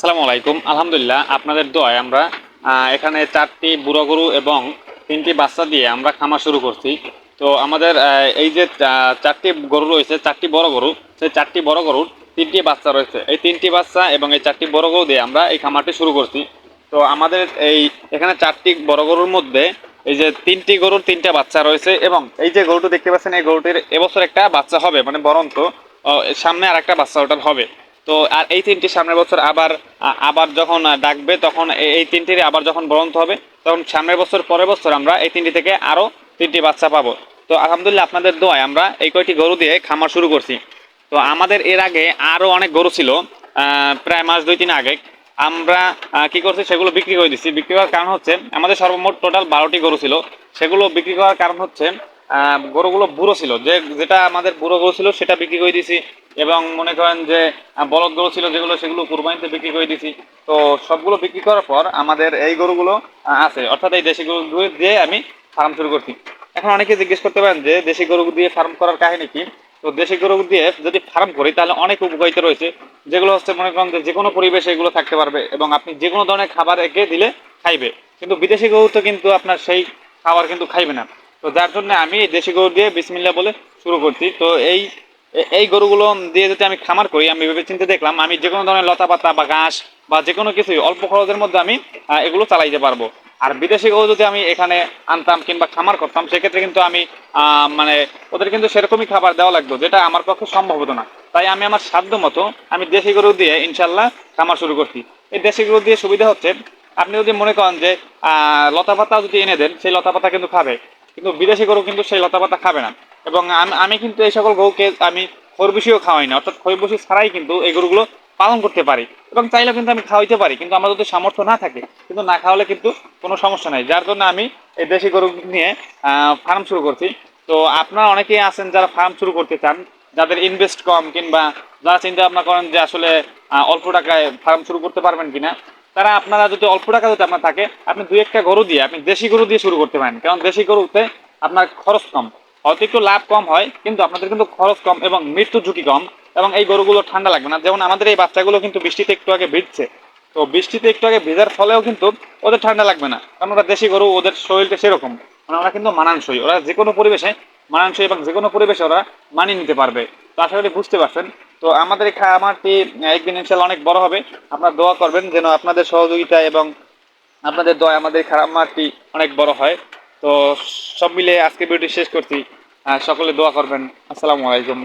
আসসালামু আলাইকুম। আলহামদুলিল্লাহ, আপনাদের দোয়ায় আমরা এখানে 4টি বুড়ো গরু এবং 3টি বাচ্চা দিয়ে আমরা খামার শুরু করছি। তো আমাদের এই যে 4টি গরু রয়েছে, 4টি বড় গরু, সেই 4টি বড় গরুর 3টি বাচ্চা রয়েছে। এই 3টি বাচ্চা এবং এই 4টি বড় গরু দিয়ে আমরা এই খামারটি শুরু করছি। তো আমাদের এখানে 4টি বড় গরুর মধ্যে এই যে 3টি গরুর 3টা বাচ্চা রয়েছে, এবং এই যে গরুটি দেখতে পাচ্ছেন, এই গরুটির এবছর একটা বাচ্চা হবে, মানে বরন্ত সামনে আর একটা বাচ্চা ওটার হবে। তো আর এই 3টি সামনের বছর আবার আবার যখন ডাকবে, তখন এই 3টির আবার যখন বরন্ত হবে, তখন সামনের বছর পরের বছর আমরা এই 3টি থেকে আরও 3টি বাচ্চা পাবো। তো আলহামদুলিল্লাহ, আপনাদের দোয়ায় আমরা এই কয়টি গরু দিয়ে খামার শুরু করছি। তো আমাদের এর আগে আরও অনেক গরু ছিল, প্রায় মাস 2-3 আগে আমরা কি করছি, সেগুলো বিক্রি করে দিচ্ছি। বিক্রি করার কারণ হচ্ছে, আমাদের সর্বমোট টোটাল 12টি গরু ছিল। সেগুলো বিক্রি করার কারণ হচ্ছে গরুগুলো বুড়ো ছিল, যেটা আমাদের বুড়ো গরু ছিল সেটা বিক্রি করে দিয়েছি, এবং মনে করেন যে বলদ গরু ছিল যেগুলো, সেগুলো কুরবানিতে বিক্রি করে দিয়েছি। তো সবগুলো বিক্রি করার পর আমাদের এই গরুগুলো আছে, অর্থাৎ এই দেশি গরু দিয়ে আমি ফার্ম শুরু করছি। এখন অনেকে জিজ্ঞেস করতে পারেন যে দেশি গরু দিয়ে ফার্ম করার কাহিনী কি। তো দেশি গরু দিয়ে যদি ফার্ম করি তাহলে অনেক উপকারিতা রয়েছে, যেগুলো হচ্ছে মনে করেন যে কোনো পরিবেশে এগুলো থাকতে পারবে, এবং আপনি যে কোনো ধরনের খাবার একে দিলে খাইবে। কিন্তু বিদেশি গরু তো কিন্তু আপনার সেই খাবার কিন্তু খাইবে না। তো যার জন্য আমি দেশি গরু দিয়ে বিসমিল্লাহ বলে শুরু করছি। তো এই গরুগুলো দিয়ে যদি আমি খামার করি, আমি ভেবে চিন্তে দেখলাম আমি যে কোনো ধরনের লতা পাতা বা ঘাস বা যে কোনো কিছুই অল্প খরচের মধ্যে আমি এগুলো চালাইতে পারবো। আর বিদেশি গরু যদি আমি এখানে আনতাম কিংবা খামার করতাম, সেক্ষেত্রে কিন্তু আমি মানে ওদের কিন্তু সেরকমই খাবার দেওয়া লাগতো, যেটা আমার পক্ষে সম্ভব হতো না। তাই আমি আমার সাধ্য মতো আমি দেশি গরু দিয়ে ইনশাল্লাহ খামার শুরু করছি। এই দেশি গরু দিয়ে সুবিধা হচ্ছে, আপনি যদি মনে করেন যে লতা পাতা যদি এনে দেন, সেই লতা পাতা কিন্তু খাবে, কিন্তু বিদেশি গরু কিন্তু সেই লতা পাতা খাবে না। এবং আমি কিন্তু এই সকল গরুকে আমি খরবুশিও খাওয়াই না, অর্থাৎ খরবুশি ছাড়াই কিন্তু এই গরুগুলো পালন করতে পারি, এবং চাইলে কিন্তু আমি খাওয়াইতে পারি, কিন্তু আমার যদি সামর্থ্য না থাকে, কিন্তু না খাওয়ালে কিন্তু কোনো সমস্যা নাই। যার জন্য আমি এই দেশি গরু নিয়ে ফার্ম শুরু করছি। তো আপনারা অনেকেই আছেন যারা ফার্ম শুরু করতে চান, যাদের ইনভেস্ট কম, কিংবা যারা চিন্তা ভাবনা করেন যে আসলে অল্প টাকায় ফার্ম শুরু করতে পারবেন কিনা, তারা আপনারা যদি অল্প টাকা যদি আপনার থাকে, আপনি 2-1টা গরু দিয়ে আপনি দেশি গরু দিয়ে শুরু করতে পারেন। কারণ দেশি গরুতে আপনার খরচ কম, হয়তো একটু লাভ কম হয়, কিন্তু আপনাদের কিন্তু খরচ কম এবং মৃত্যুর ঝুঁকি কম, এবং এই গরুগুলো ঠান্ডা লাগবে না। যেমন আমাদের এই বাচ্চাগুলো কিন্তু বৃষ্টিতে একটু আগে ভিজছে, তো বৃষ্টিতে একটু আগে ভেজার ফলেও কিন্তু ওদের ঠান্ডা লাগবে না, কারণ ওরা দেশি গরু, ওদের শরীরটা সেরকম, মানে ওরা কিন্তু মানানসই, ওরা যে কোনো পরিবেশে মানানসই, এবং যে কোনো পরিবেশে ওরা মানিয়ে নিতে পারবে। তো আশা করি বুঝতে পারছেন। তো আমাদের এই খামারটি একদিন ইনশাল্লাহ অনেক বড় হবে। আপনারা দোয়া করবেন যেন আপনাদের সহযোগিতা এবং আপনাদের দোয়া আমাদের খামারটি অনেক বড় হয়। তো সব মিলে আজকে ভিডিওটি শেষ করছি। সকলে দোয়া করবেন। আসসালামু আলাইকুম।